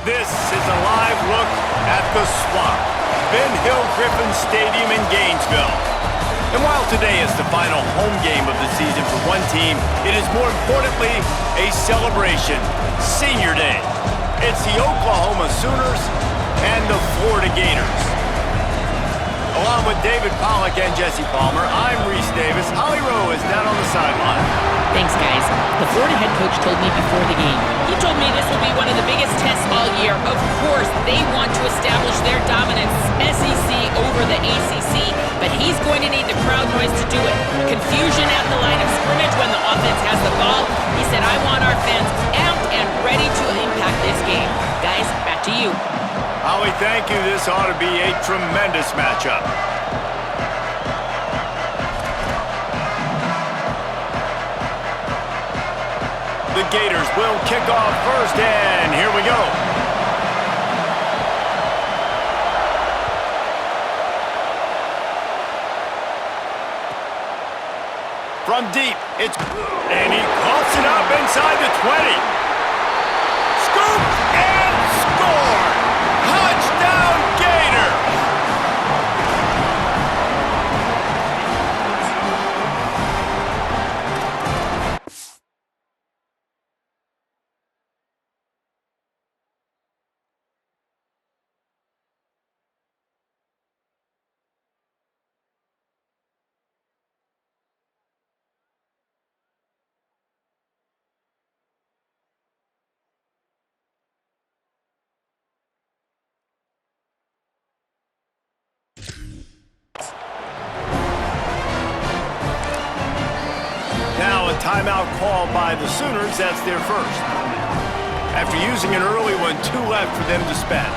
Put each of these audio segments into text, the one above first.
This is a live look at the Swamp, Ben Hill Griffin Stadium in Gainesville. And while today is the final home game of the season for one team, it is more importantly a celebration, Senior Day. It's the Oklahoma Sooners and the Florida Gators. Along with David Pollack and Jesse Palmer, I'm Reese Davis. Holly Rowe is down on the sideline. Thanks, guys. The Florida head coach told me before the game. He told me this will be one of the biggest tests all year. Of course, they want to establish their dominance, SEC over the ACC, but he's going to need the crowd noise to do it. Confusion at the line of scrimmage when the offense has the ball. He said, I want our fans amped and ready to impact this game. Guys, back to you. Holly, thank you. This ought to be a tremendous matchup. The Gators will kick off first, and here we go. From deep, and he coughs it up inside the 20. Scoop and score! Touchdown, Gators! Now a timeout called by the Sooners. That's their first. After using an early one, 2 left for them to spend.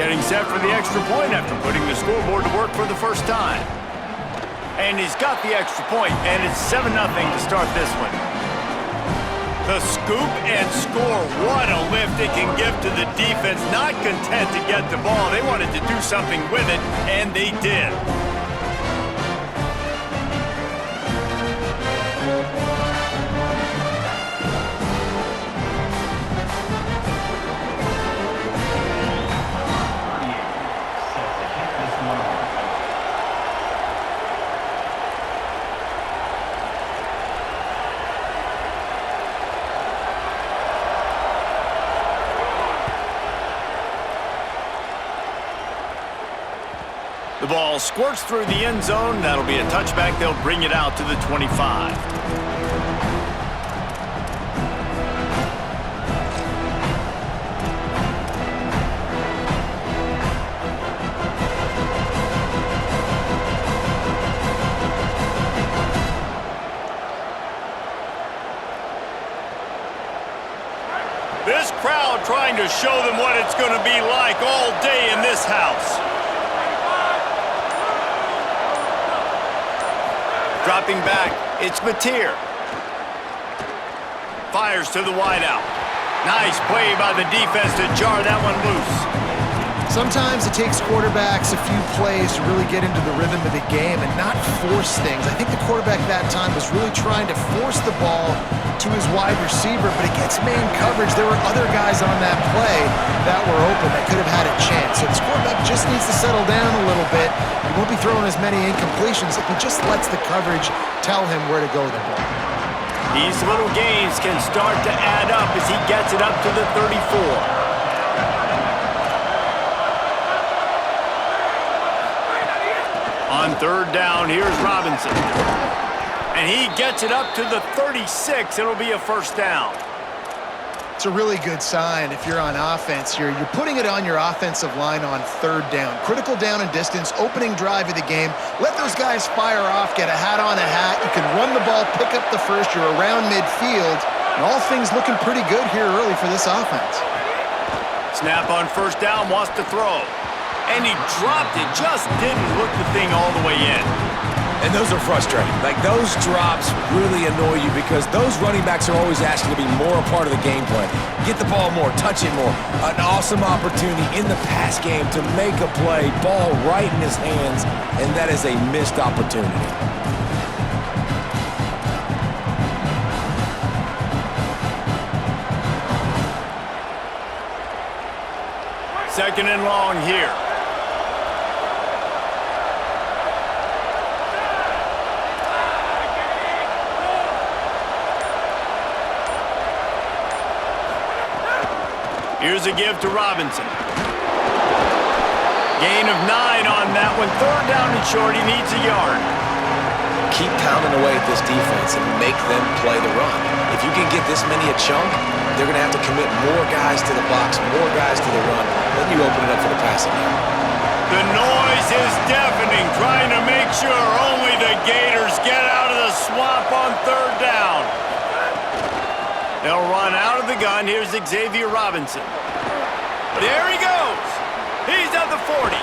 Getting set for the extra point after putting the scoreboard to work for the first time. And he's got the extra point, and it's 7-0 to start this one. The scoop and score. What a lift it can give to the defense. Not content to get the ball. They wanted to do something with it, and they did. The ball squirts through the end zone. That'll be a touchback. They'll bring it out to the 25. This crowd trying to show them what it's going to be like all day in this house. Dropping back, it's Mateer. Fires to the wideout. Nice play by the defense to jar that one loose. Sometimes it takes quarterbacks a few plays to really get into the rhythm of the game and not force things. I think the quarterback that time was really trying to force the ball to his wide receiver, but against man coverage, there were other guys on that play that were open that could have had a chance. So this quarterback just needs to settle down a little bit. He won't be throwing as many incompletions if he just lets the coverage tell him where to go with the ball. These little gains can start to add up as he gets it up to the 34. On third down, here's Robinson. And he gets it up to the 36. It'll be a first down. It's a really good sign if you're on offense here. You're putting it on your offensive line on third down. Critical down and distance, opening drive of the game. Let those guys fire off, get a hat on a hat. You can run the ball, pick up the first. You're around midfield. And all things looking pretty good here early for this offense. Snap on first down, wants to throw. And he dropped it, just didn't hook the thing all the way in. And those are frustrating. Like, those drops really annoy you because those running backs are always asking to be more a part of the game plan. Get the ball more, touch it more. An awesome opportunity in the pass game to make a play, ball right in his hands, and that is a missed opportunity. 2nd and long here. Here's a give to Robinson. Gain of 9 on that one. 3rd down and short. He needs a yard. Keep pounding away at this defense and make them play the run. If you can get this many a chunk, they're going to have to commit more guys to the box, more guys to the run. Then you open it up for the passing game. The noise is deafening, trying to make sure only the Gators get out of the swamp on 3rd down. They'll run out of the gun. Here's Xavier Robinson. There he goes. He's at the 40.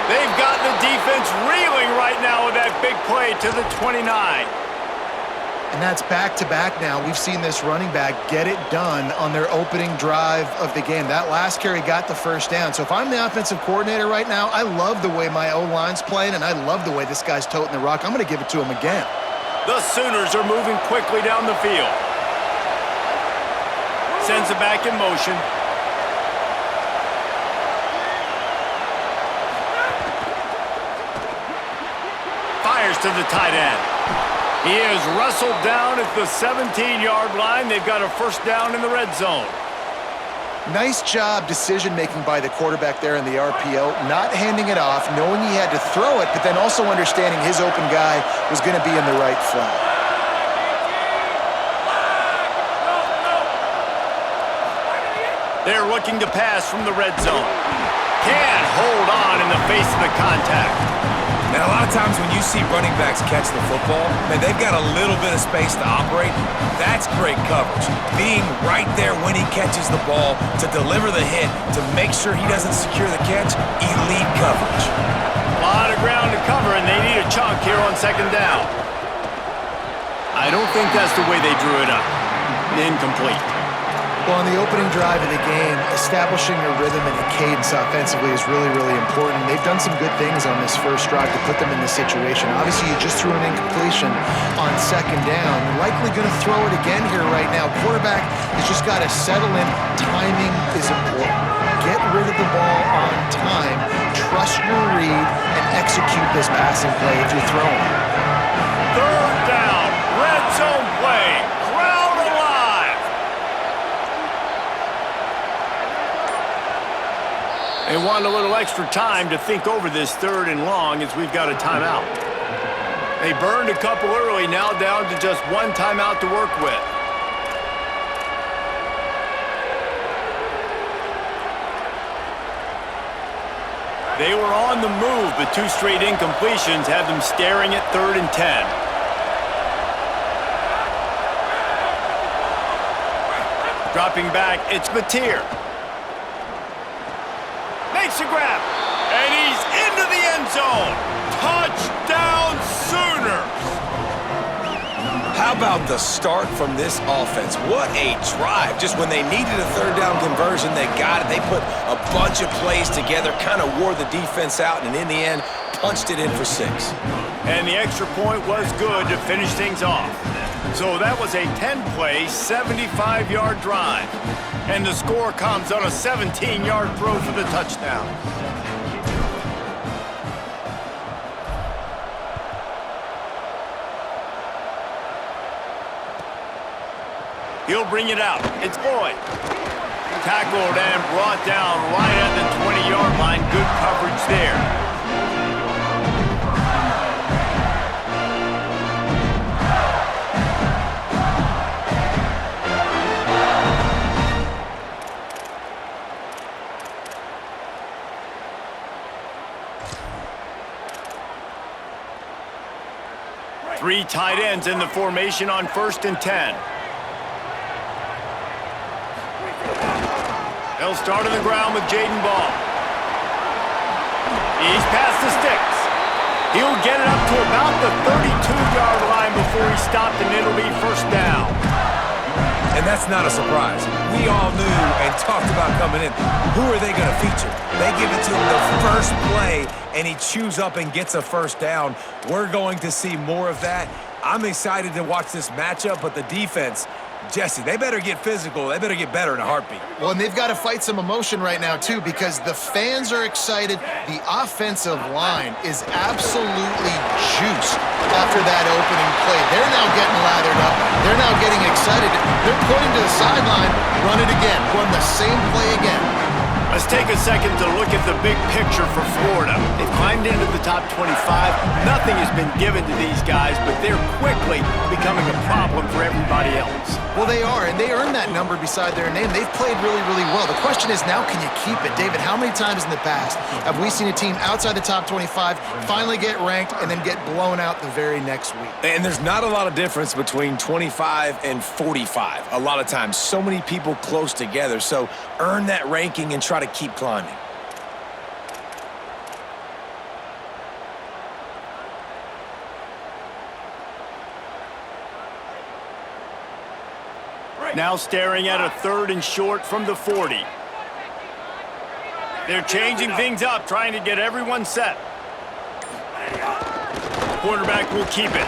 They've got the defense reeling right now with that big play to the 29. And that's back-to-back now. We've seen this running back get it done on their opening drive of the game. That last carry got the 1st down. So if I'm the offensive coordinator right now, I love the way my O-line's playing, and I love the way this guy's toting the rock. I'm going to give it to him again. The Sooners are moving quickly down the field. Sends it back in motion. Fires to the tight end. He is wrestled down at the 17-yard line. They've got a 1st down in the red zone. Nice job decision-making by the quarterback there in the RPO, not handing it off, knowing he had to throw it, but then also understanding his open guy was going to be in the right flat. They're looking to pass from the red zone. Can't hold on in the face of the contact. And a lot of times when you see running backs catch the football, man, they've got a little bit of space to operate. That's great coverage. Being right there when he catches the ball to deliver the hit, to make sure he doesn't secure the catch, elite coverage. A lot of ground to cover, and they need a chunk here on 2nd down. I don't think that's the way they drew it up. Incomplete. Well, on the opening drive of the game, establishing a rhythm and a cadence offensively is really, really important. They've done some good things on this first drive to put them in this situation. Obviously, you just threw an incompletion on 2nd down. You're likely going to throw it again here right now. Quarterback has just got to settle in. Timing is important. Get rid of the ball on time. Trust your read and execute this passing play if you're throwing. 3rd down. Red zone play. Crowd alive. They want a little extra time to think over this 3rd and long as we've got a timeout. They burned a couple early, now down to just 1 timeout to work with. They were on the move, but 2 straight incompletions have them staring at 3rd and 10. Dropping back, it's Mateer. Makes a grab, and he's into the end zone. Touchdown, Sooners! How about the start from this offense? What a drive. Just when they needed a 3rd down conversion, they got it. They put a bunch of plays together, kind of wore the defense out, and in the end, punched it in for 6. And the extra point was good to finish things off. So that was a 10-play, 75-yard drive. And the score comes on a 17-yard throw for the touchdown. He'll bring it out. It's Boyd. Tackled and brought down right at the 20-yard line. Good coverage there. Three tight ends in the formation on 1st and 10. They'll start on the ground with Jaden Ball. He's past the sticks. He'll get it up to about the 32-yard line before he stopped, and it'll be 1st down. And that's not a surprise. We all knew and talked about coming in. Who are they going to feature? They give it to him the first play, and he chews up and gets a 1st down. We're going to see more of that. I'm excited to watch this matchup, but the defense, Jesse, they better get physical. They better get better in a heartbeat. Well, and they've got to fight some emotion right now, too, because the fans are excited. The offensive line is absolutely juiced after that opening play. They're now getting lathered up. They're now getting excited. They're pointing to the sideline, run it again, run the same play again. Let's take a second to look at the big picture for Florida. They've climbed into the top 25. Nothing has been given to these guys, but they're quickly becoming a problem for everybody else. Well, they are, and they earned that number beside their name. They've played really, really well. The question is now, can you keep it? David, how many times in the past have we seen a team outside the top 25 finally get ranked and then get blown out the very next week? And there's not a lot of difference between 25 and 45. A lot of times, so many people close together. So earn that ranking and try to keep climbing. Now staring at a 3rd and short from the 40. They're changing things up, trying to get everyone set. Quarterback will keep it.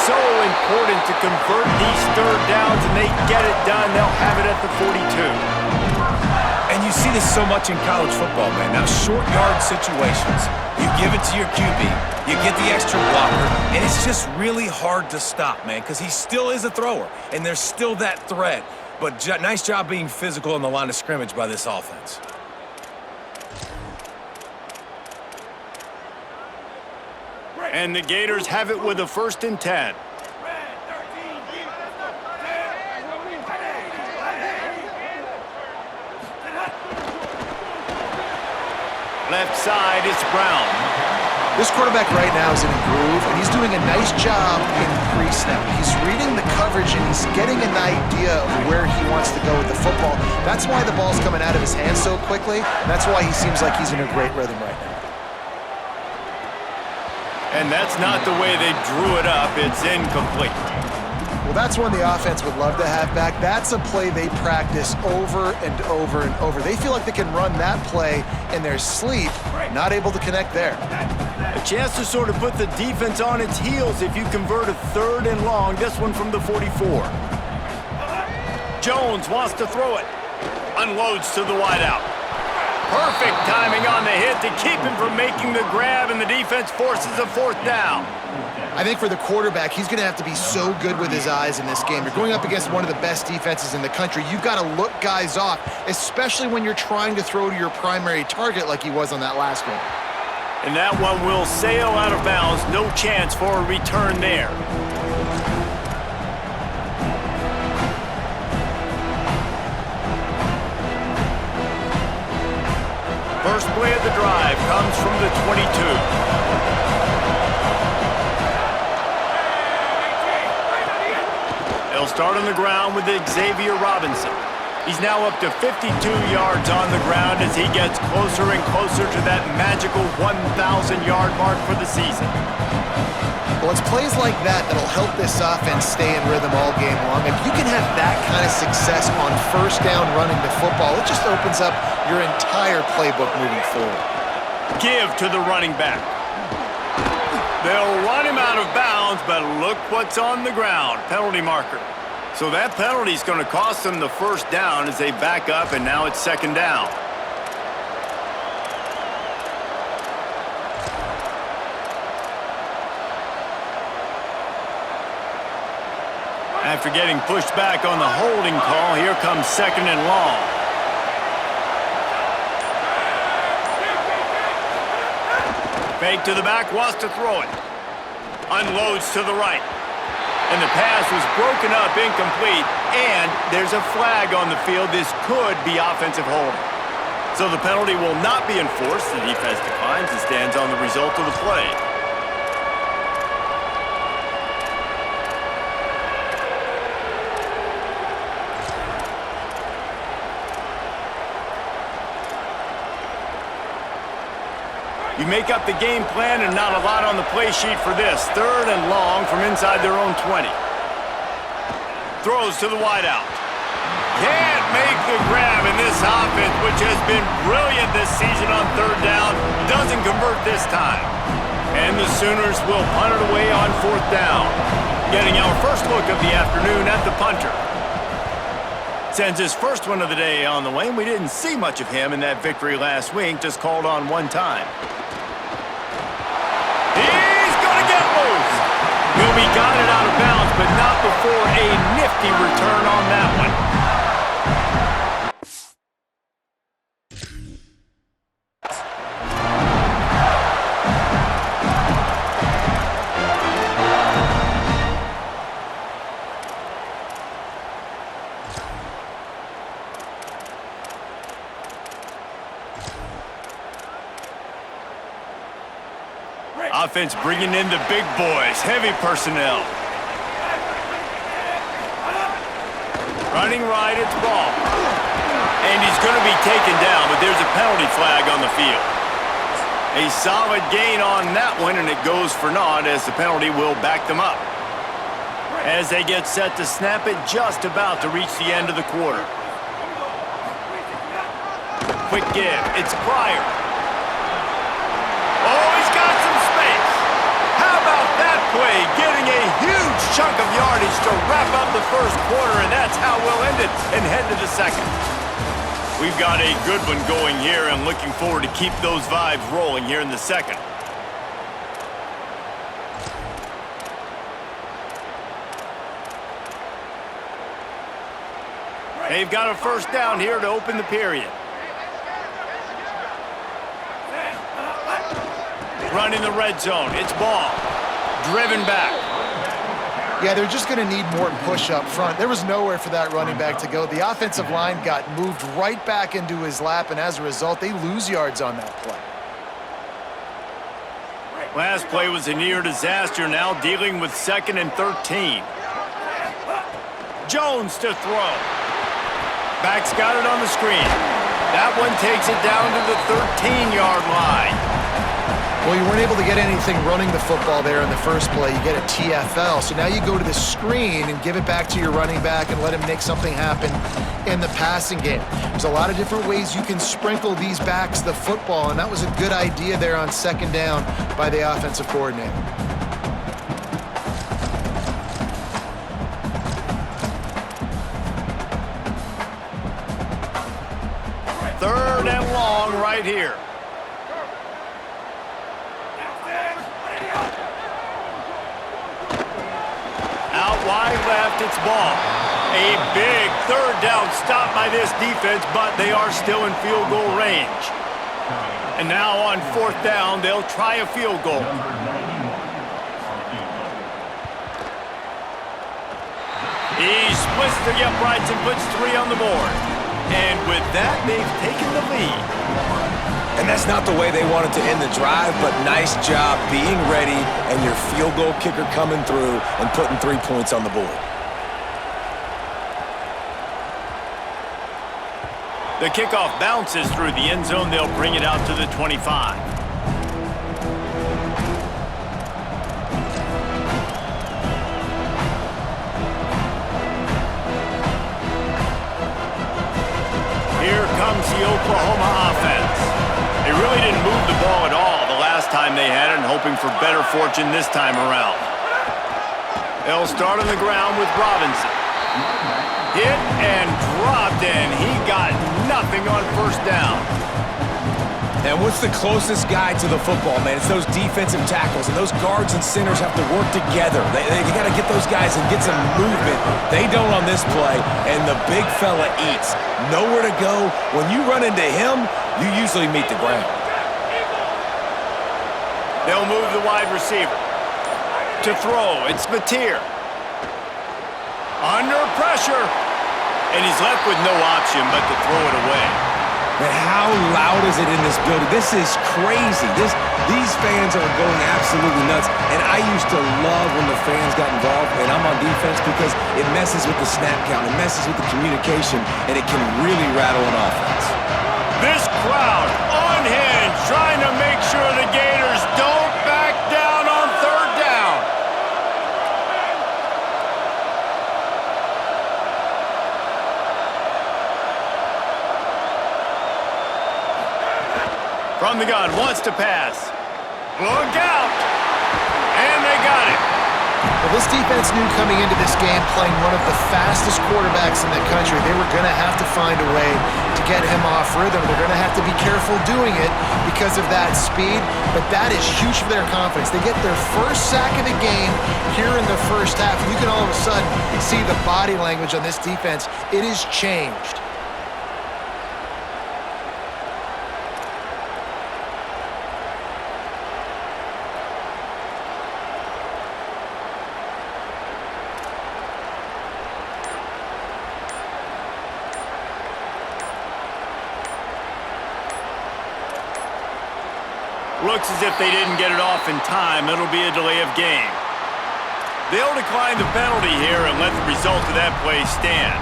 So important to convert these 3rd downs, and they get it done. They'll have it at the 42. And you see this so much in college football, man. Now, short yard situations, you give it to your QB, you get the extra blocker, and it's just really hard to stop, man, because he still is a thrower, and there's still that threat. But nice job being physical on the line of scrimmage by this offense. And the Gators have it with a 1st and 10. Left side, it's Brown. This quarterback right now is in a groove, and he's doing a nice job in pre-snap. He's reading the coverage, and he's getting an idea of where he wants to go with the football. That's why the ball's coming out of his hands so quickly. That's why he seems like he's in a great rhythm right now. And that's not the way they drew it up. It's incomplete. Well, that's one the offense would love to have back. That's a play they practice over and over and over. They feel like they can run that play in their sleep, not able to connect there. A chance to sort of put the defense on its heels if you convert a 3rd and long. This one from the 44. Jones wants to throw it. Unloads to the wideout. Perfect timing on the hit to keep him from making the grab, and the defense forces a 4th down. I think for the quarterback, he's going to have to be so good with his eyes in this game. You're going up against one of the best defenses in the country. You've got to look guys off, especially when you're trying to throw to your primary target like he was on that last one. And that one will sail out of bounds. No chance for a return there. First play of the drive comes from the 22. They'll start on the ground with Xavier Robinson. He's now up to 52 yards on the ground as he gets closer and closer to that magical 1,000-yard mark for the season. Well, it's plays like that that'll help this offense stay in rhythm all game long. If you can have that kind of success on 1st down running the football, it just opens up your entire playbook moving forward. Give to the running back. They'll run him out of bounds, but look what's on the ground. Penalty marker. So that penalty is going to cost them the 1st down as they back up, and now it's 2nd down. After getting pushed back on the holding call, here comes 2nd and long. Fake to the back, wants to throw it. Unloads to the right. And the pass was broken up, incomplete, and there's a flag on the field. This could be offensive holding. So the penalty will not be enforced. The defense declines and stands on the result of the play. You make up the game plan and not a lot on the play sheet for this. 3rd and long from inside their own 20. Throws to the wideout. Can't make the grab in this offense, which has been brilliant this season on 3rd down. Doesn't convert this time. And the Sooners will punt it away on 4th down. Getting our first look of the afternoon at the punter. Sends his first one of the day on the way, and we didn't see much of him in that victory last week, just called on one time. He's going to get loose. He'll be got it out of bounds, but not before a nifty return on that one. Offense bringing in the big boys, heavy personnel. Running right, it's ball. And he's going to be taken down, but there's a penalty flag on the field. A solid gain on that one, and it goes for naught as the penalty will back them up. As they get set to snap it, just about to reach the end of the quarter. Quick give, it's Pryor. Oh, he's got some space. How about that play? Getting a huge chunk of yardage to wrap up the first quarter, and that's how we'll end it and head to the second. We've got a good one going here and looking forward to keep those vibes rolling here in the second. They've got a first down here to open the period. Run in the red zone. It's ball. Driven back. Yeah, they're just going to need more push up front. There was nowhere for that running back to go. The offensive line got moved right back into his lap, and as a result, they lose yards on that play. Last play was a near disaster, now dealing with 2nd and 13. Jones to throw. Back's got it on the screen. That one takes it down to the 13-yard line. Well, you weren't able to get anything running the football there in the first play. You get a TFL. So now you go to the screen and give it back to your running back and let him make something happen in the passing game. There's a lot of different ways you can sprinkle these backs the football, and that was a good idea there on 2nd down by the offensive coordinator. Third and long right here. Out wide left, it's ball. A big 3rd down stop by this defense, but they are still in field goal range. And now on 4th down, they'll try a field goal. He splits the uprights and puts 3 on the board. And with that, they've taken the lead. And that's not the way they wanted to end the drive, but nice job being ready and your field goal kicker coming through and putting 3 points on the board. The kickoff bounces through the end zone. They'll bring it out to the 25. Here comes the Oklahoma offense. They really didn't move the ball at all the last time they had it, and hoping for better fortune this time around. They'll start on the ground with Robinson. Hit and dropped, and he got nothing on 1st down. And what's the closest guy to the football, man? It's those defensive tackles, and those guards and centers have to work together. They got to get those guys and get some movement. They don't on this play, and the big fella eats. Nowhere to go. When you run into him, you usually meet the ground. They'll move the wide receiver. To throw, it's Mateer. Under pressure. And he's left with no option but to throw it away. Man, how loud is it in this building? This is crazy. These fans are going absolutely nuts. And I used to love when the fans got involved, and I'm on defense, because it messes with the snap count, it messes with the communication, and it can really rattle an offense. This crowd unhinged, trying to make sure the Gators don't back down on 3rd down. From the gun, wants to pass. Look out! And they got it. Well, this defense knew coming into this game, playing one of the fastest quarterbacks in the country, they were going to have to find a way to get him off rhythm. They're going to have to be careful doing it because of that speed, but that is huge for their confidence. They get their first sack of the game here in the first half, and you can all of a sudden see the body language on this defense. It is changed. Looks as if they didn't get it off in time. It'll be a delay of game. They'll decline the penalty here and let the result of that play stand.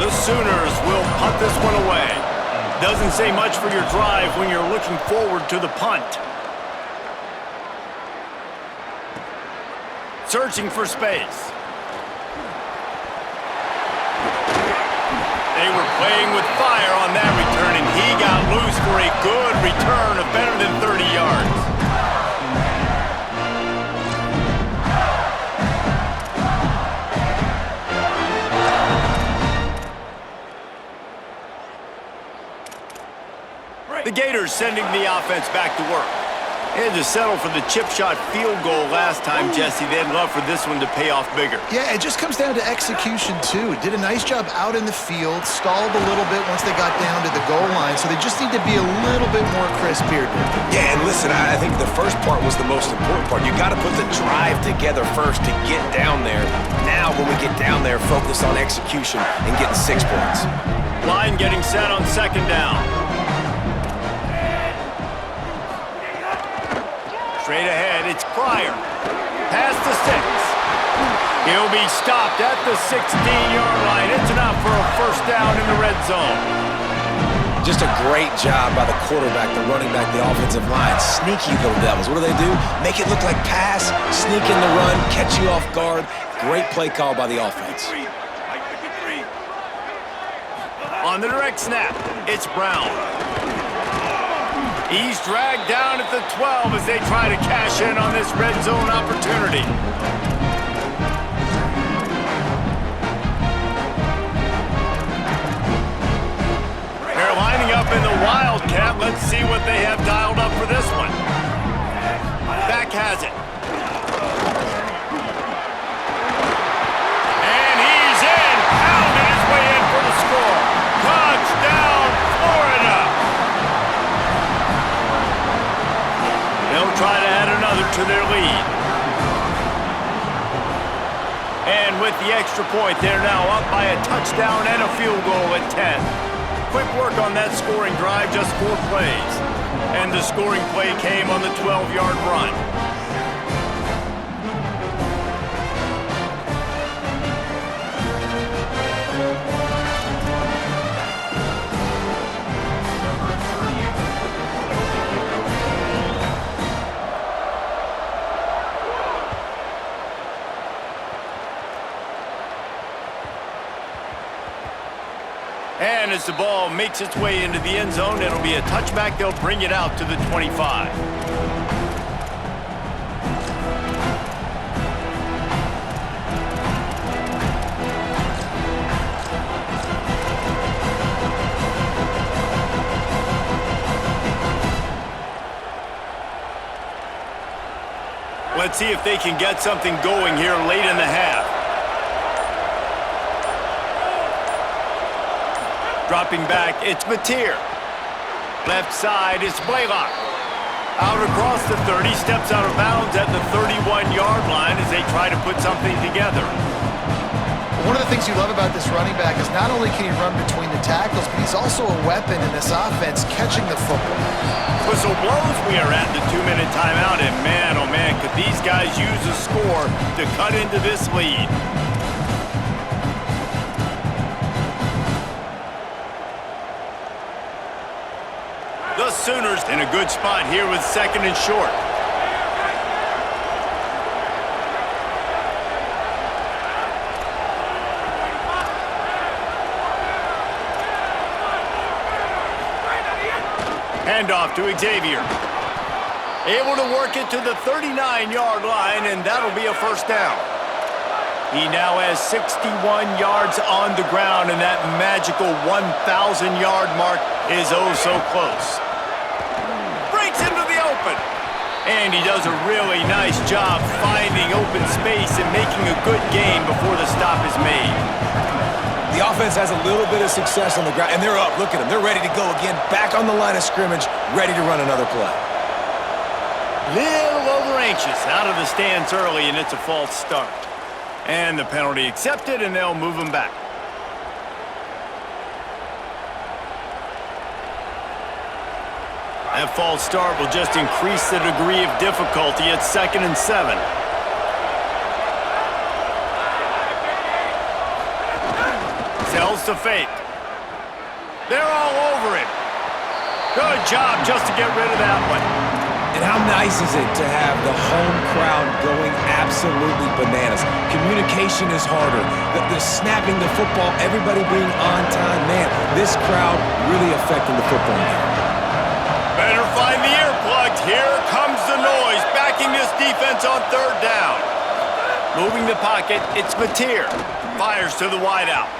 The Sooners will punt this one away. Doesn't say much for your drive when you're looking forward to the punt. Searching for space. They were playing with fire on that return, and he got loose for a good return of better than 30 yards. The Gators sending the offense back to work. They had to settle for the chip shot field goal last time, Jesse. They'd love for this one to pay off bigger. Yeah, it just comes down to execution, too. Did a nice job out in the field, stalled a little bit once they got down to the goal line, so they just need to be a little bit more crisp here. Yeah, and listen, I think the first part was the most important part. You got to put the drive together first to get down there. Now, when we get down there, focus on execution and getting 6 points. Line getting set on second down. Straight ahead, it's Pryor. Past the 6. He'll be stopped at the 16-yard line. It's enough for a first down in the red zone. Just a great job by the quarterback, the running back, the offensive line. Sneaky little devils. What do? Make it look like pass, sneak in the run, catch you off guard. Great play call by the offense. On the direct snap, it's Brown. He's dragged down at the 12 as they try to cash in on this red zone opportunity. They're lining up in the Wildcat. Let's see what they have dialed up for this one. Back has it. And he's in. Pounded his way in for the score. Touchdown, Florida. They'll try to add another to their lead. And with the extra point, they're now up by a touchdown and a field goal at 10. Quick work on that scoring drive, just 4 plays. And the scoring play came on the 12-yard run. And as the ball makes its way into the end zone, it'll be a touchback. They'll bring it out to the 25. Let's see if they can get something going here late in the half. Dropping back, it's Mateer. Left side, it's Blaylock. Out across the 30, steps out of bounds at the 31-yard line as they try to put something together. One of the things you love about this running back is not only can he run between the tackles, but he's also a weapon in this offense, catching the football. Whistle blows, we are at the 2-minute timeout, and man, oh man, could these guys use a score to cut into this lead. The Sooners in a good spot here with second and short. Handoff to Xavier. Able to work it to the 39-yard line, and that'll be a first down. He now has 61 yards on the ground, and that magical 1,000-yard mark is oh so close. Breaks into the open. And he does a really nice job finding open space and making a good gain before the stop is made. The offense has a little bit of success on the ground, and they're up. Look at them. They're ready to go again, back on the line of scrimmage, ready to run another play. Little over anxious out of the stance early, and it's a false start. And the penalty accepted, and they'll move him back. That false start will just increase the degree of difficulty at 2nd and 7. Sells to fake. They're all over it. Good job just to get rid of that one. And how nice is it to have the home crowd going absolutely bananas? Communication is harder. The snapping the football, everybody being on time. Man, this crowd really affecting the football game. Better find the earplugs. Here comes the noise, backing this defense on 3rd down. Moving the pocket, it's Mateer. Fires to the wideout.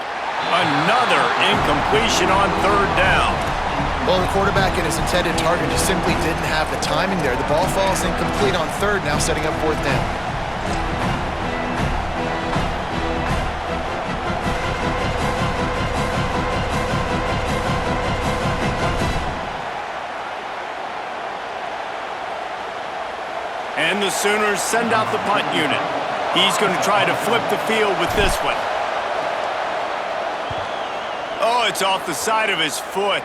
Another incompletion on 3rd down. Well, the quarterback and his intended target just simply didn't have the timing there. The ball falls incomplete on 3rd, now setting up 4th down. And the Sooners send out the punt unit. He's going to try to flip the field with this one. Oh, it's off the side of his foot.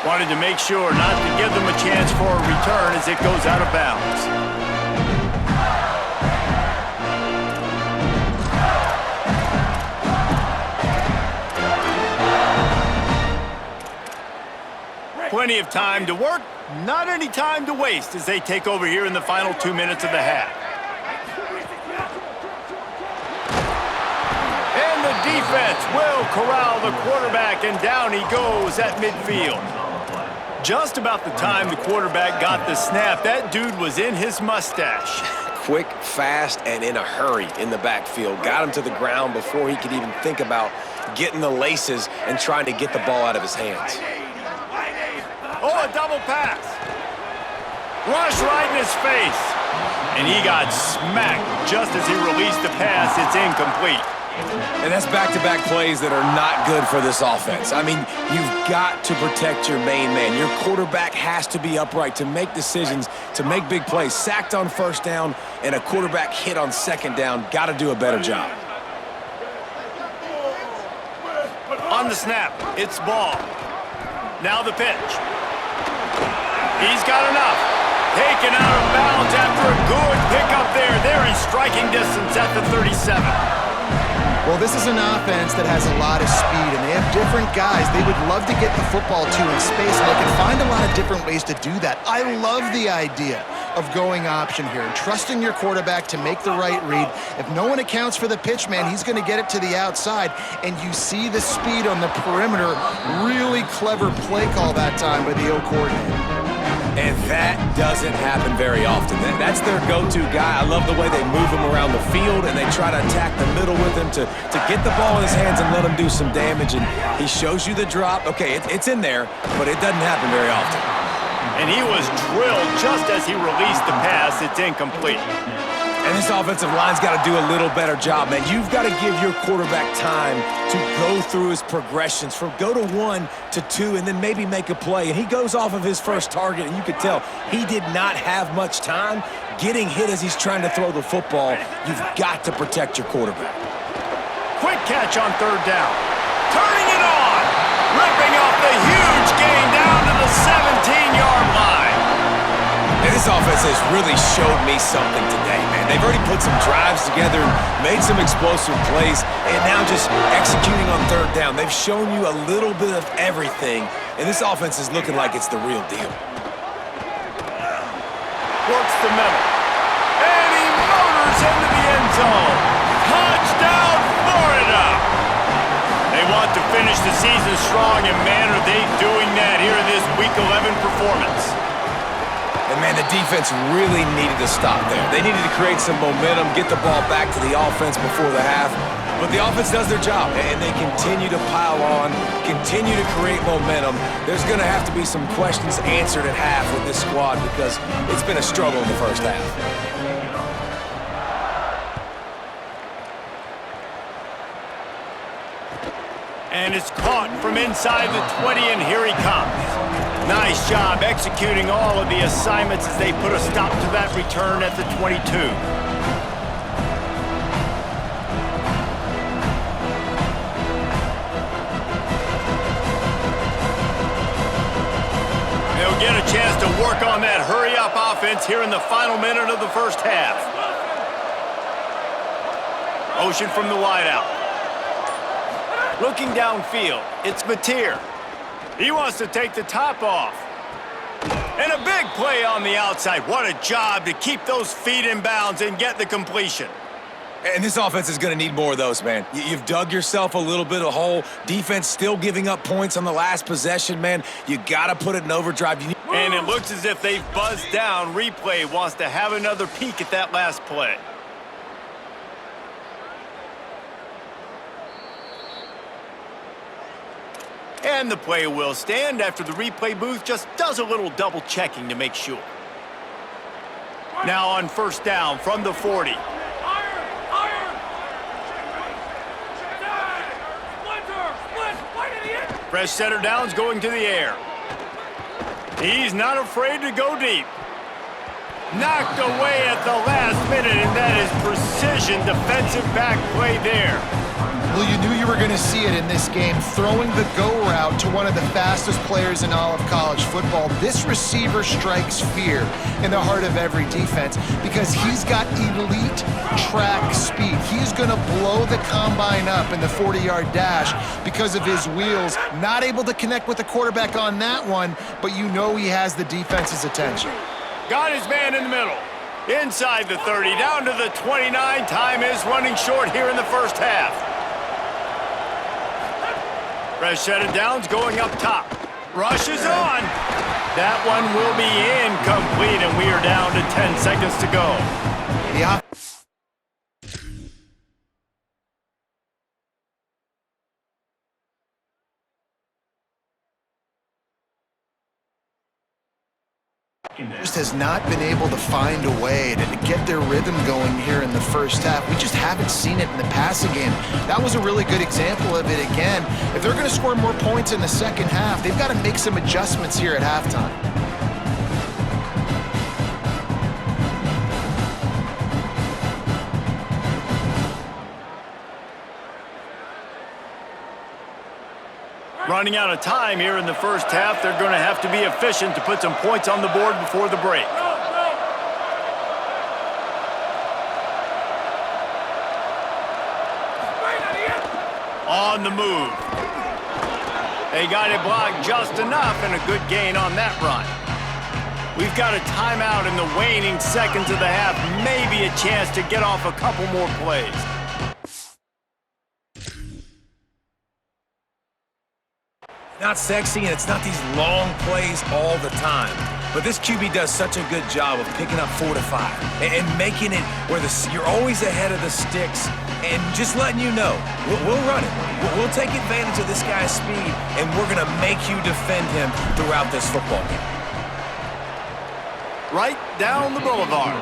Wanted to make sure not to give them a chance for a return as it goes out of bounds. Plenty of time to work, not any time to waste as they take over here in the final 2 minutes of the half. And the defense will corral the quarterback, and down he goes at midfield. Just about the time the quarterback got the snap, that dude was in his mustache. Quick, fast, and in a hurry in the backfield. Got him to the ground before he could even think about getting the laces and trying to get the ball out of his hands. Oh, a double pass. Rush right in his face. And he got smacked just as he released the pass. It's incomplete. And that's back-to-back plays that are not good for this offense. I mean, you've got to protect your main man. Your quarterback has to be upright to make decisions, to make big plays. Sacked on 1st down and a quarterback hit on 2nd down. Got to do a better job. On the snap, it's ball. Now the pitch. He's got enough. Taken out of bounds after a good pickup there. They're in striking distance at the 37. Well, this is an offense that has a lot of speed, and they have different guys they would love to get the football to in space, and they can find a lot of different ways to do that. I love the idea of going option here and trusting your quarterback to make the right read. If no one accounts for the pitch, man, he's going to get it to the outside, and you see the speed on the perimeter. Really clever play call that time by the O coordinator. And that doesn't happen very often. That's their go-to guy. I love the way they move him around the field, and they try to attack the middle with him to get the ball in his hands and let him do some damage. And he shows you the drop. Okay, it's in there, but it doesn't happen very often. And he was drilled just as he released the pass. It's incomplete. And this offensive line's got to do a little better job, man. You've got to give your quarterback time to go through his progressions, from go to 1 to 2, and then maybe make a play. And he goes off of his first target, and you could tell he did not have much time getting hit as he's trying to throw the football. You've got to protect your quarterback. Quick catch on 3rd down. Turning it on. Ripping off the huge gain down to the 17-yard line. And this offense has really showed me something today, man. They've already put some drives together, made some explosive plays, and now just executing on 3rd down. They've shown you a little bit of everything, and this offense is looking like it's the real deal. Works the middle. And he motors into the end zone. Touchdown, Florida! They want to finish the season strong, and man, are they doing that here in this Week 11 performance. And man, the defense really needed to stop there. They needed to create some momentum, get the ball back to the offense before the half. But the offense does their job, and they continue to pile on, continue to create momentum. There's going to have to be some questions answered at half with this squad because it's been a struggle in the first half. And it's caught from inside the 20, and here he comes. Nice job executing all of the assignments as they put a stop to that return at the 22. They'll get a chance to work on that hurry-up offense here in the final minute of the first half. Motion from the wideout. Looking downfield, it's Mateer. He wants to take the top off. And a big play on the outside. What a job to keep those feet in bounds and get the completion. And this offense is going to need more of those, man. You've dug yourself a little bit of a hole. Defense still giving up points on the last possession, man. You got to put it in overdrive. And it looks as if they've buzzed down. Replay wants to have another peek at that last play. And the play will stand after the replay booth just does a little double checking to make sure. Now on first down from the 40. Fresh center downs going to the air. He's not afraid to go deep. Knocked away at the last minute, and that is precision defensive back play there. Well, you knew you were going to see it in this game, throwing the go route to one of the fastest players in all of college football. This receiver strikes fear in the heart of every defense because he's got elite track speed. He's going to blow the combine up in the 40-yard dash because of his wheels. Not able to connect with the quarterback on that one, but you know he has the defense's attention. Got his man in the middle. Inside the 30, down to the 29. Time is running short here in the first half. Fresh set of downs going up top. Rush is on. That one will be incomplete, and we are down to 10 seconds to go. The just has not been able to find a way to get their rhythm going here in the first half. We just haven't seen it in the passing game. That was a really good example of it again. If they're going to score more points in the second half, they've got to make some adjustments here at halftime. Running out of time here in the first half. They're going to have to be efficient to put some points on the board before the break. On the move. They got it blocked just enough, and a good gain on that run. We've got a timeout in the waning seconds of the half. Maybe a chance to get off a couple more plays. Not sexy, and it's not these long plays all the time. But this QB does such a good job of picking up 4 to 5 and making it where you're always ahead of the sticks and just letting you know, we'll run it. We'll take advantage of this guy's speed, and we're going to make you defend him throughout this football game. Right down the boulevard.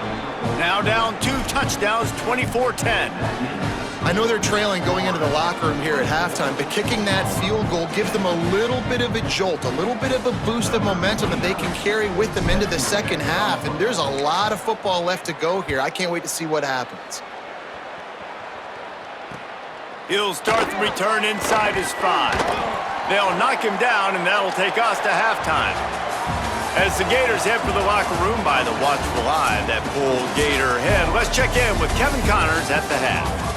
Now down 2 touchdowns, 24-10. I know they're trailing going into the locker room here at halftime, but kicking that field goal gives them a little bit of a jolt, a little bit of a boost of momentum that they can carry with them into the second half. And there's a lot of football left to go here. I can't wait to see what happens. He'll start the return inside his 5. They'll knock him down, and that'll take us to halftime. As the Gators head for the locker room by the watchful eye that pulled Gator head, let's check in with Kevin Connors at the half.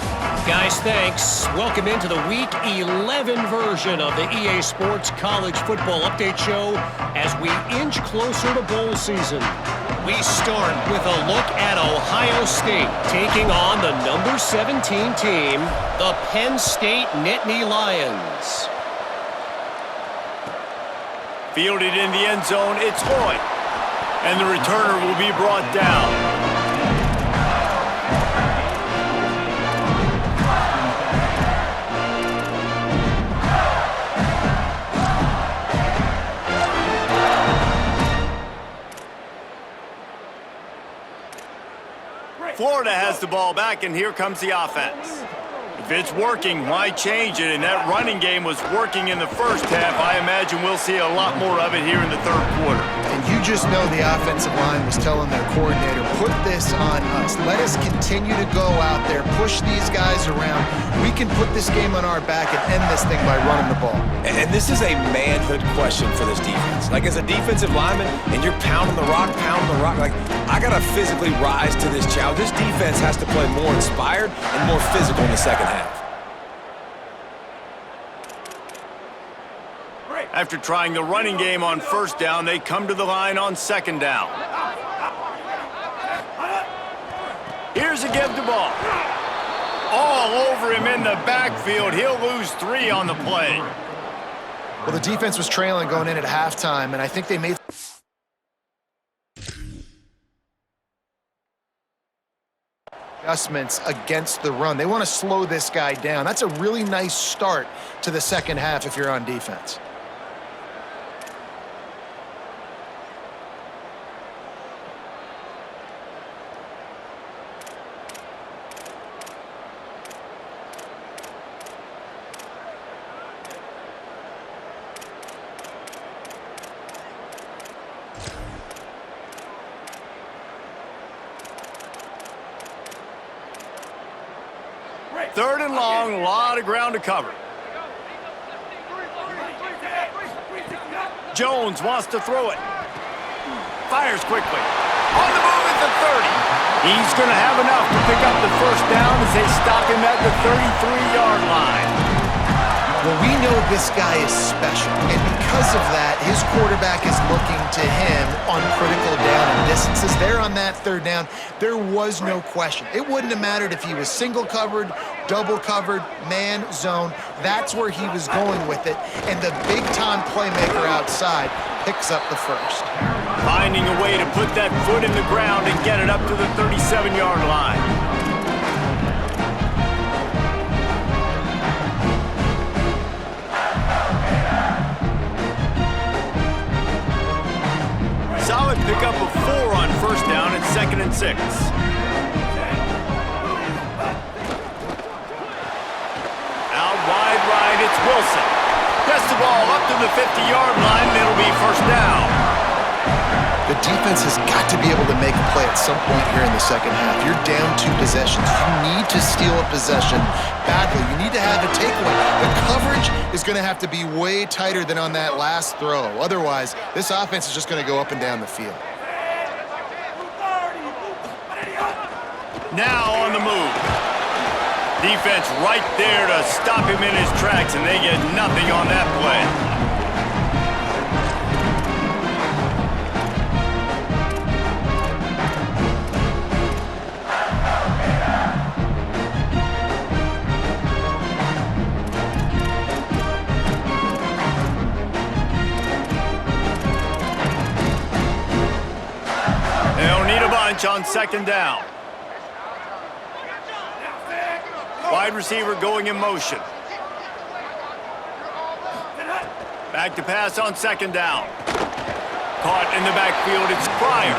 Guys, thanks. Welcome into the Week 11 version of the EA Sports College Football Update Show as we inch closer to bowl season. We start with a look at Ohio State taking on the number 17 team, the Penn State Nittany Lions. Fielded in the end zone, it's Lloyd. And the returner will be brought down. Florida has the ball back, and here comes the offense. If it's working, why change it? And that running game was working in the first half. I imagine we'll see a lot more of it here in the third quarter. And you just know the offensive line was telling their coordinator, put this on us. Let us continue to go out there, push these guys around. We can put this game on our back and end this thing by running the ball. And this is a manhood question for this defense. Like, as a defensive lineman, and you're pounding the rock, like, I got to physically rise to this challenge. This defense has to play more inspired and more physical in the second half. After trying the running game on first down, they come to the line on second down. Here's a give the ball. All over him in the backfield. He'll lose 3 on the play. Well, the defense was trailing going in at halftime, and I think they made adjustments against the run. They want to slow this guy down. That's a really nice start to the second half if you're on defense. Third and long, a lot of ground to cover. Jones wants to throw it. Fires quickly. On the move at the 30. He's going to have enough to pick up the first down as they stop him at the 33-yard line. Well, we know this guy is special, and because of that, his quarterback is looking to him on critical down and distances. There on that third down, there was no question. It wouldn't have mattered if he was single covered, double covered, man, zone. That's where he was going with it, and the big-time playmaker outside picks up the first. Finding a way to put that foot in the ground and get it up to the 37-yard line. Solid pickup of 4 on first down and 2nd and 6. Out wide right, it's Wilson. Gets the ball up to the 50-yard line, and it'll be first down. The defense has got to be able to make a play at some point here in the second half. You're down 2 possessions. You need to steal a possession badly. You need to have a takeaway. The coverage is going to have to be way tighter than on that last throw. Otherwise, this offense is just going to go up and down the field. Now on the move. Defense right there to stop him in his tracks, and they get nothing on that play. On second down. Wide receiver going in motion. Back to pass on second down. Caught in the backfield, it's Pryor.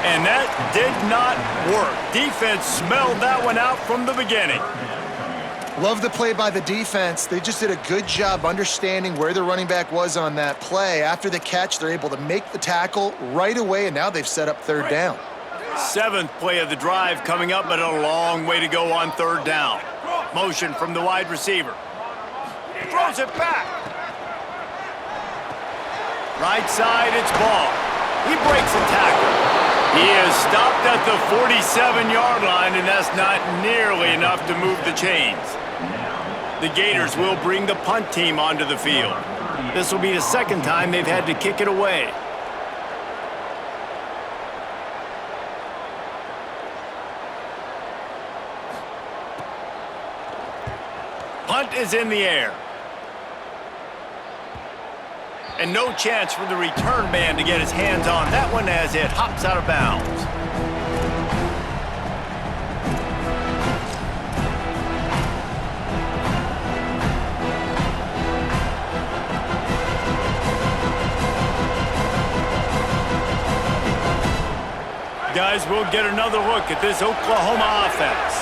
And that did not work. Defense smelled that one out from the beginning. Love the play by the defense. They just did a good job understanding where the running back was on that play. After the catch, they're able to make the tackle right away, and now they've set up third down. 7th play of the drive coming up, but a long way to go on third down. Motion from the wide receiver. Throws it back. Right side, it's Ball. He breaks a tackle. He is stopped at the 47-yard line, and that's not nearly enough to move the chains. The Gators will bring the punt team onto the field. This will be the second time they've had to kick it away. Punt is in the air. And no chance for the return man to get his hands on that one as it hops out of bounds. Guys, we'll get another look at this Oklahoma offense.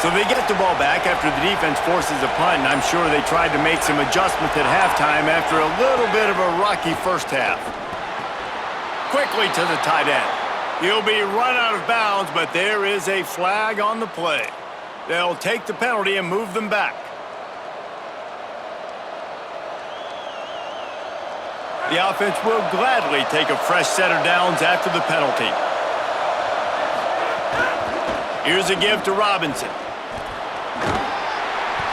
So they get the ball back after the defense forces a punt, and I'm sure they tried to make some adjustments at halftime after a little bit of a rocky first half. Quickly to the tight end. He'll be run out of bounds, but there is a flag on the play. They'll take the penalty and move them back. The offense will gladly take a fresh set of downs after the penalty. Here's a give to Robinson.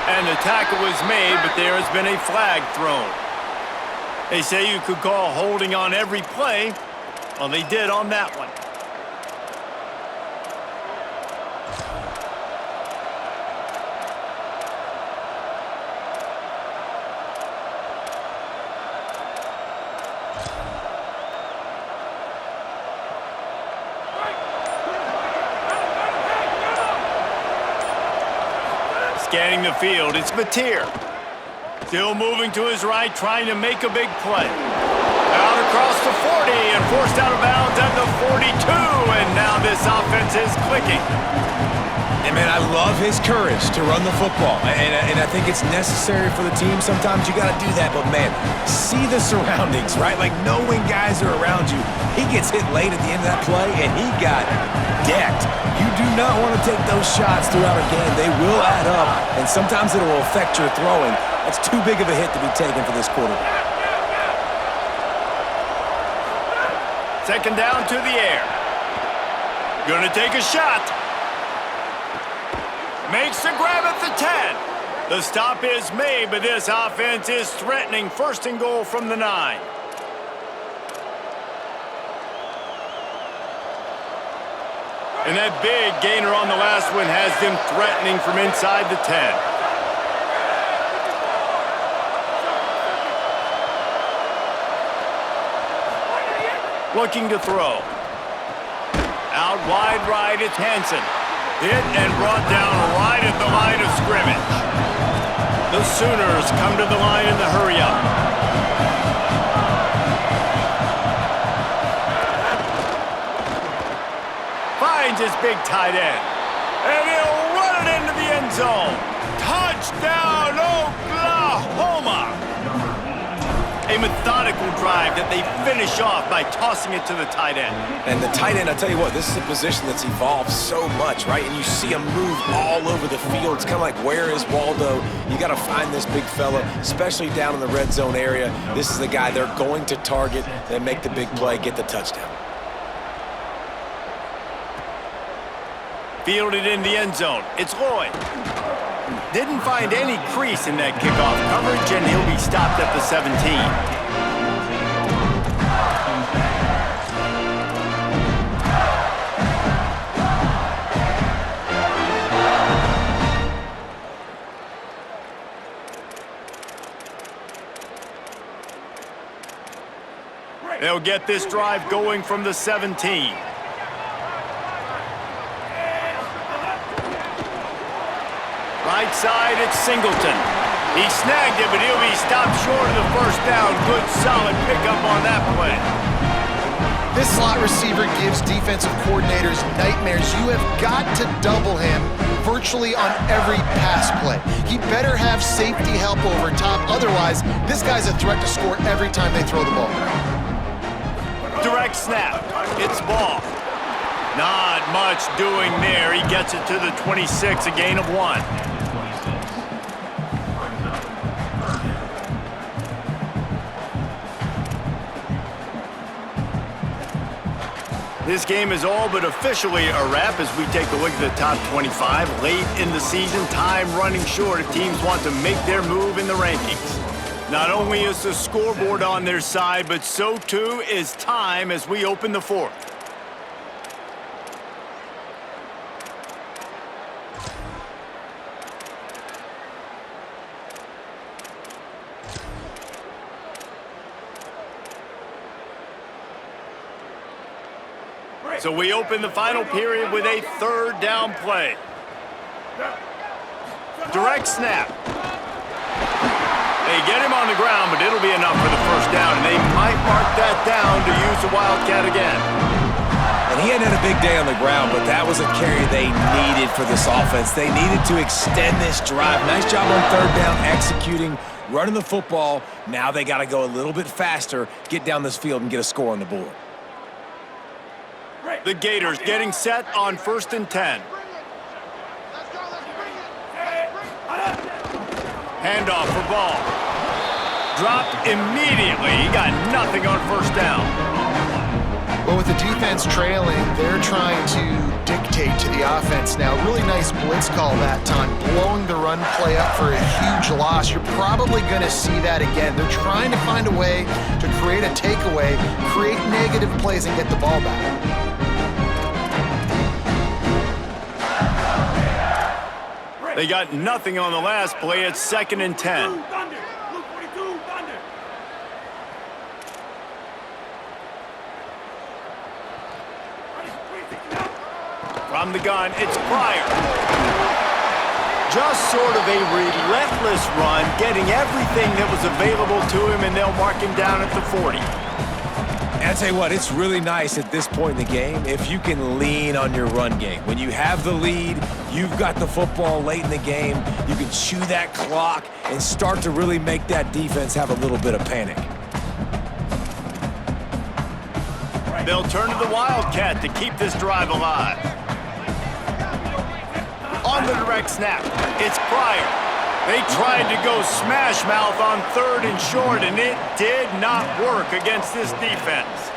And the tackle was made, but there has been a flag thrown. They say you could call holding on every play. Well, they did on that one. Scanning the field, it's Mateer. Still moving to his right, trying to make a big play. Out across the 40 and forced out of bounds at the 42, and now this offense is clicking. And man, I love his courage to run the football, and I think it's necessary for the team. Sometimes you got to do that, but man, see the surroundings, right? Like knowing guys are around you. He gets hit late at the end of that play, and he got decked. You do not want to take those shots throughout a game. They will add up, and sometimes it will affect your throwing. That's too big of a hit to be taken for this quarterback. Second down to the air. Gonna take a shot. Makes the grab at the 10. The stop is made, but this offense is threatening first and goal from the 9. And that big gainer on the last one has them threatening from inside the 10. Looking to throw. Out wide right, it's Hansen. Hit and brought down right at the line of scrimmage. The Sooners come to the line in the hurry-up. Finds his big tight end. And he'll run it into the end zone. Touchdown, Oklahoma! A methodical drive that they finish off by tossing it to the tight end. And the tight end, I'll tell you what, this is a position that's evolved so much, right? And you see him move all over the field. It's kind of like, where is Waldo? You got to find this big fella, especially down in the red zone area. This is the guy they're going to target and make the big play, get the touchdown. Fielded in the end zone. It's Lloyd. Didn't find any crease in that kickoff coverage, and he'll be stopped at the 17. They'll get this drive going from the 17. Right side, it's Singleton. He snagged it, but he'll be stopped short of the first down. Good, solid pickup on that play. This slot receiver gives defensive coordinators nightmares. You have got to double him virtually on every pass play. He better have safety help over top. Otherwise, this guy's a threat to score every time they throw the ball. Direct snap. It's ball. Not much doing there. He gets it to the 26, a gain of 1. This game is all but officially a wrap as we take a look at the top 25. Late in the season, time running short if teams want to make their move in the rankings. Not only is the scoreboard on their side, but so too is time as we open the fourth. So we open the final period with a third down play. Direct snap. They get him on the ground, but it'll be enough for the first down, and they might mark that down to use the Wildcat again. And he hadn't had a big day on the ground, but that was a carry they needed for this offense. They needed to extend this drive. Nice job on third down, executing, running the football. Now they got to go a little bit faster, get down this field, and get a score on the board. The Gators getting set on 1st and 10. Handoff for Ball. Dropped immediately. He got nothing on first down. Well, with the defense trailing, they're trying to dictate to the offense now. Really nice blitz call that time, blowing the run play up for a huge loss. You're probably going to see that again. They're trying to find a way to create a takeaway, create negative plays, and get the ball back. They got nothing on the last play. It's 2nd and 10. From the gun, it's Pryor. Just sort of a relentless run, getting everything that was available to him, and they'll mark him down at the 40. And I tell you what, it's really nice at this point in the game if you can lean on your run game. When you have the lead, you've got the football late in the game, you can chew that clock and start to really make that defense have a little bit of panic. They'll turn to the Wildcat to keep this drive alive. On the direct snap, it's Pryor. They tried to go smash mouth on 3rd and short, and it did not work against this defense.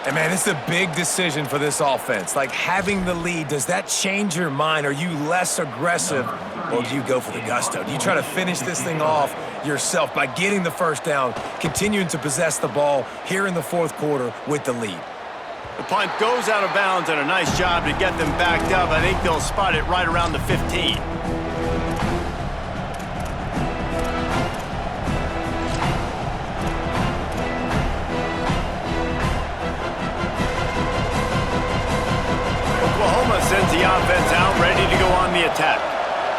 And man, it's a big decision for this offense. Like having the lead, does that change your mind? Are you less aggressive, or do you go for the gusto? Do you try to finish this thing off yourself by getting the first down, continuing to possess the ball here in the 4th quarter with the lead? The punt goes out of bounds, and a nice job to get them backed up. I think they'll spot it right around the 15. Oklahoma sends the offense out, ready to go on the attack.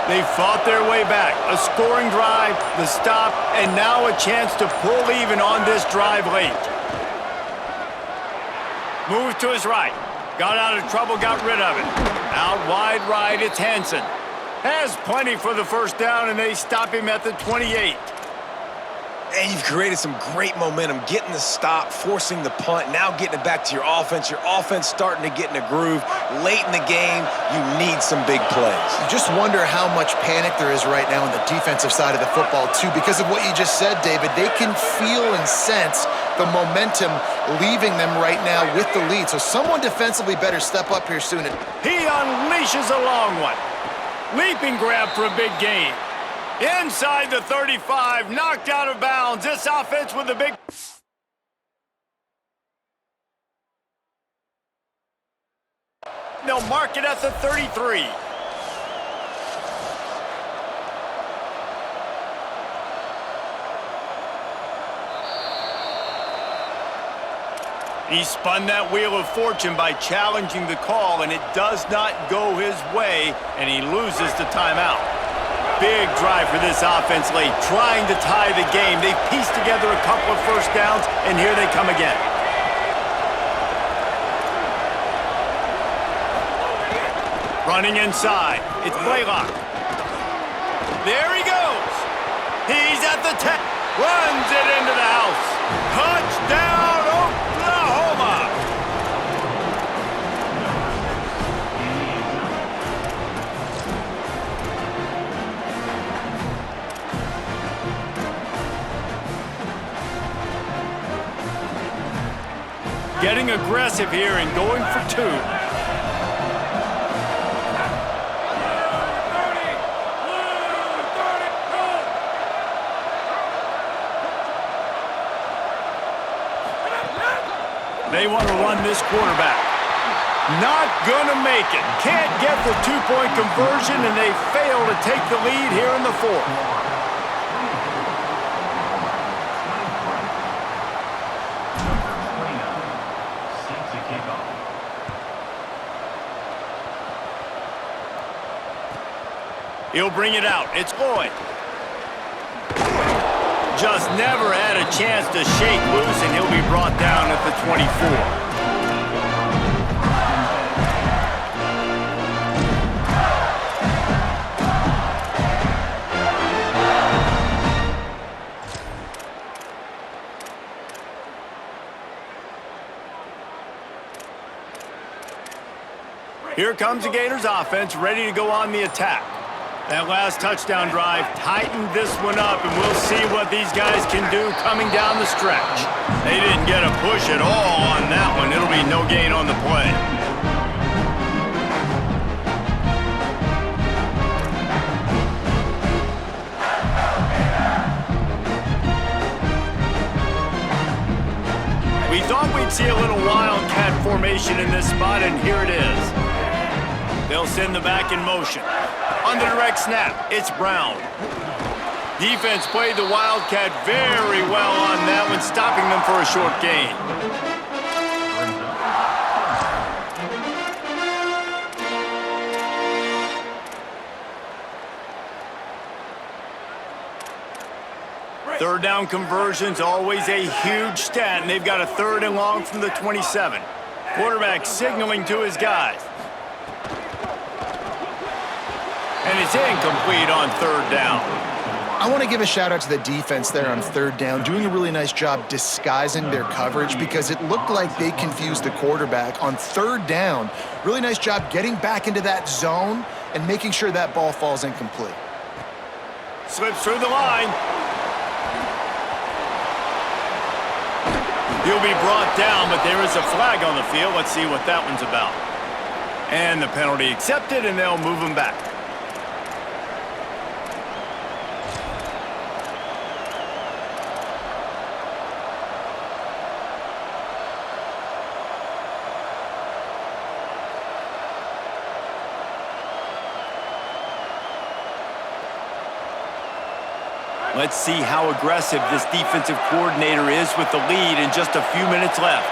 They fought their way back. A scoring drive, the stop, and now a chance to pull even on this drive late. Moves to his right. Got out of trouble, got rid of it. Out wide right, it's Hansen. Has plenty for the first down, and they stop him at the 28. And you've created some great momentum, getting the stop, forcing the punt, now getting it back to your offense. Your offense starting to get in a groove. Late in the game, you need some big plays. You just wonder how much panic there is right now on the defensive side of the football, too. Because of what you just said, David, they can feel and sense the momentum leaving them right now with the lead. So someone defensively better step up here soon. He unleashes a long one. Leaping grab for a big gain. Inside the 35, knocked out of bounds. This offense with a big... They'll mark it at the 33. He spun that wheel of fortune by challenging the call, and it does not go his way, and he loses the timeout. Big drive for this offense late, trying to tie the game. They've pieced together a couple of first downs, and here they come again. Running inside, it's Blaylock. There he goes. He's at the 10. Runs it into the house. Touchdown, Oklahoma! Getting aggressive here and going for 2. They want to run this quarterback. Not gonna make it. Can't get the 2-point conversion, and they fail to take the lead here in the 4th. He'll bring it out. It's Lloyd. Just never had a chance to shake loose, and he'll be brought down at the 24. Here comes the Gators offense, ready to go on the attack. That last touchdown drive tightened this one up, and we'll see what these guys can do coming down the stretch. They didn't get a push at all on that one. It'll be no gain on the play. We thought we'd see a little wildcat formation in this spot, and here it is. They'll send the back in motion. On the direct snap, it's Brown. Defense played the wildcat very well on that one, stopping them for a short gain. Third down conversion's always a huge stat, and they've got a 3rd and long from the 27. Quarterback signaling to his guys. And it's incomplete on 3rd down. I want to give a shout out to the defense there on 3rd down, doing a really nice job disguising their coverage because it looked like they confused the quarterback on 3rd down. Really nice job getting back into that zone and making sure that ball falls incomplete. Slips through the line. He'll be brought down, but there is a flag on the field. Let's see what that one's about. And the penalty accepted, and they'll move him back. Let's see how aggressive this defensive coordinator is with the lead and just a few minutes left.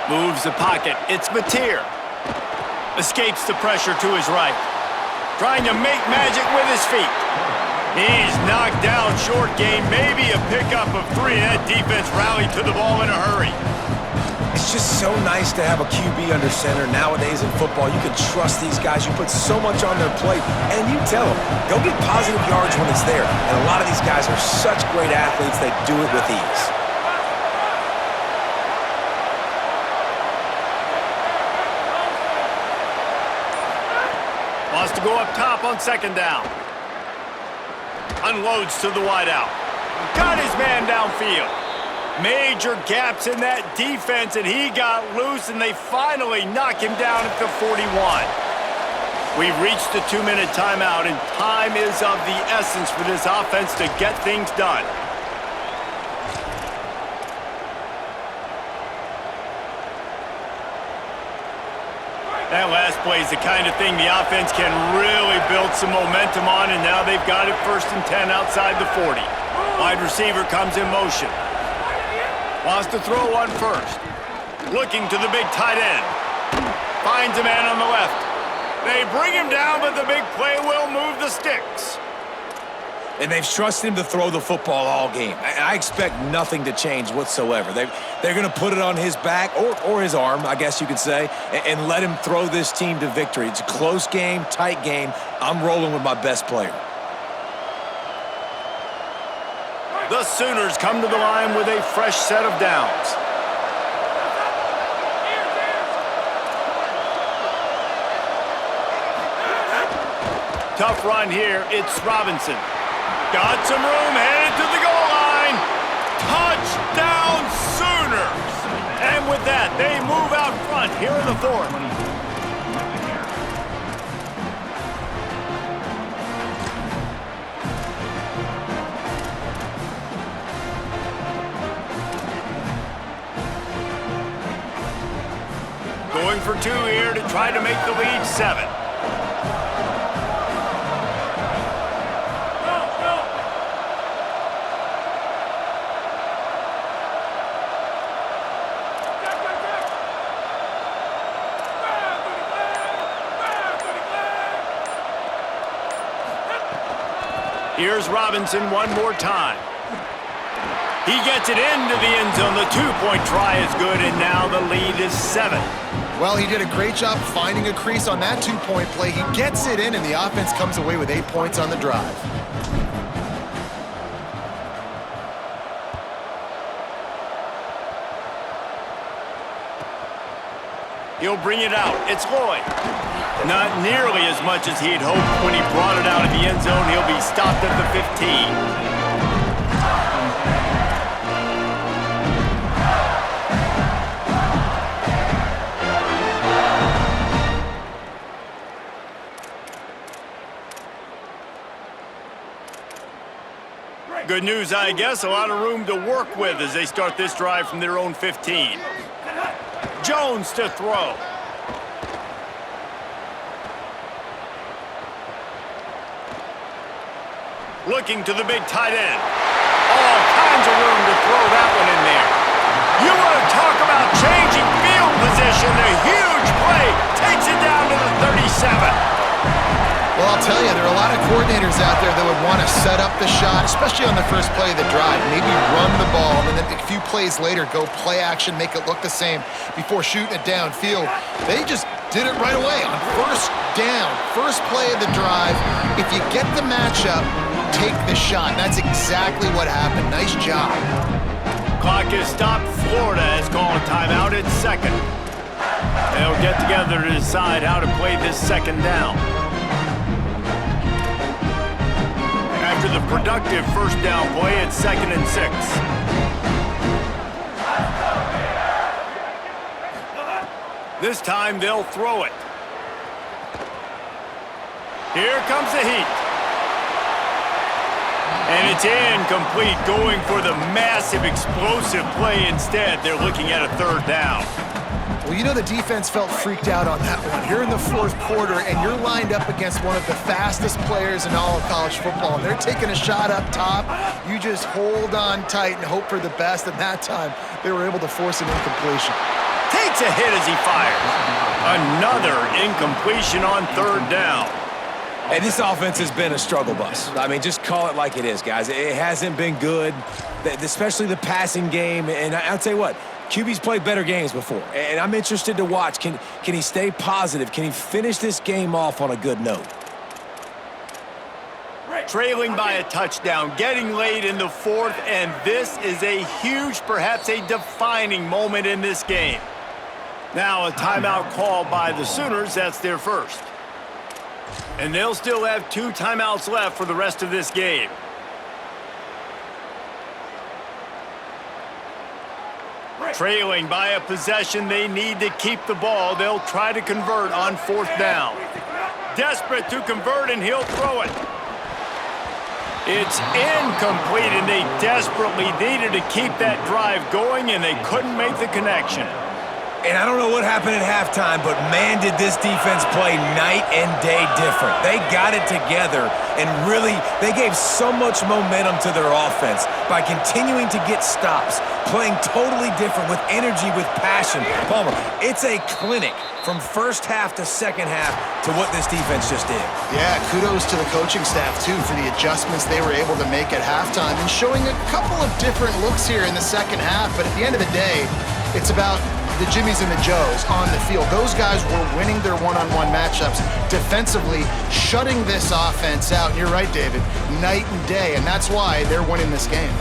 Moves the pocket. It's Mateer. Escapes the pressure to his right. Trying to make magic with his feet. He's knocked down short game. Maybe a pickup of 3. That defense rallied to the ball in a hurry. It's just so nice to have a QB under center. Nowadays in football, you can trust these guys. You put so much on their plate, and you tell them, go get positive yards when it's there. And a lot of these guys are such great athletes, they do it with ease. Wants to go up top on 2nd down. Unloads to the wideout. Got his man downfield. Major gaps in that defense, and he got loose, and they finally knock him down at the 41. We've reached the 2-minute timeout, and time is of the essence for this offense to get things done. That last play is the kind of thing the offense can really build some momentum on, and now they've got it 1st and 10 outside the 40. Wide receiver comes in motion. Wants to throw one first. Looking to the big tight end. Finds a man on the left. They bring him down, but the big play will move the sticks. And they've trusted him to throw the football all game. I expect nothing to change whatsoever. They're going to put it on his back, or his arm, I guess you could say, and let him throw this team to victory. It's a close game, tight game. I'm rolling with my best player. The Sooners come to the line with a fresh set of downs. Tough run here. It's Robinson. Got some room, headed to the goal line. Touchdown Sooners! And with that, they move out front here in the 4th. Going for 2 here to try to make the lead 7. Here's Robinson one more time. He gets it into the end zone. The two-point try is good, and now the lead is 7. Well, he did a great job finding a crease on that two-point play. He gets it in, and the offense comes away with 8 points on the drive. He'll bring it out. It's Lloyd. Not nearly as much as he had hoped when he brought it out of the end zone. He'll be stopped at the 15. Good news, I guess. A lot of room to work with as they start this drive from their own 15. Jones to throw. Looking to the big tight end. All kinds of room to throw that one in there. You want to talk about changing field position. A huge play takes it down to the 37. Well, I'll tell you, there are a lot of coordinators out there that would want to set up the shot, especially on the first play of the drive. Maybe run the ball, and then a few plays later, go play action, make it look the same before shooting it downfield. They just did it right away on first down, first play of the drive. If you get the matchup, take the shot. And that's exactly what happened. Nice job. Clock is stopped. Florida has called a timeout at second. They'll get together to decide how to play this second down. After the productive first down play, it's 2nd and 6. This time they'll throw it. Here comes the heat. And it's incomplete, going for the massive explosive play instead. They're looking at a 3rd down. Well, you know the defense felt freaked out on that one. You're in the 4th quarter, and you're lined up against one of the fastest players in all of college football, and they're taking a shot up top. You just hold on tight and hope for the best, and that time they were able to force an incompletion. Takes a hit as he fires. Another incompletion on 3rd down. Hey, this offense has been a struggle bus. I mean, just call it like it is, guys. It hasn't been good, especially the passing game. And I'll tell you what, QB's played better games before. And I'm interested to watch. Can he stay positive? Can he finish this game off on a good note? Trailing by a touchdown, getting late in the 4th, and this is a huge, perhaps a defining moment in this game. Now a timeout called by the Sooners. That's their first. And they'll still have 2 timeouts left for the rest of this game. Trailing by a possession, they need to keep the ball. They'll try to convert on 4th down. Desperate to convert, and he'll throw it. It's incomplete, and they desperately needed to keep that drive going, and they couldn't make the connection. And I don't know what happened at halftime, but man, did this defense play night and day different. They got it together, and really, they gave so much momentum to their offense by continuing to get stops, playing totally different with energy, with passion. Palmer, it's a clinic from first half to second half to what this defense just did. Yeah, kudos to the coaching staff, too, for the adjustments they were able to make at halftime and showing a couple of different looks here in the second half. But at the end of the day, it's about the Jimmies and the Joes on the field. Those guys were winning their one-on-one matchups defensively, shutting this offense out. And you're right, David, night and day, and that's why they're winning this game.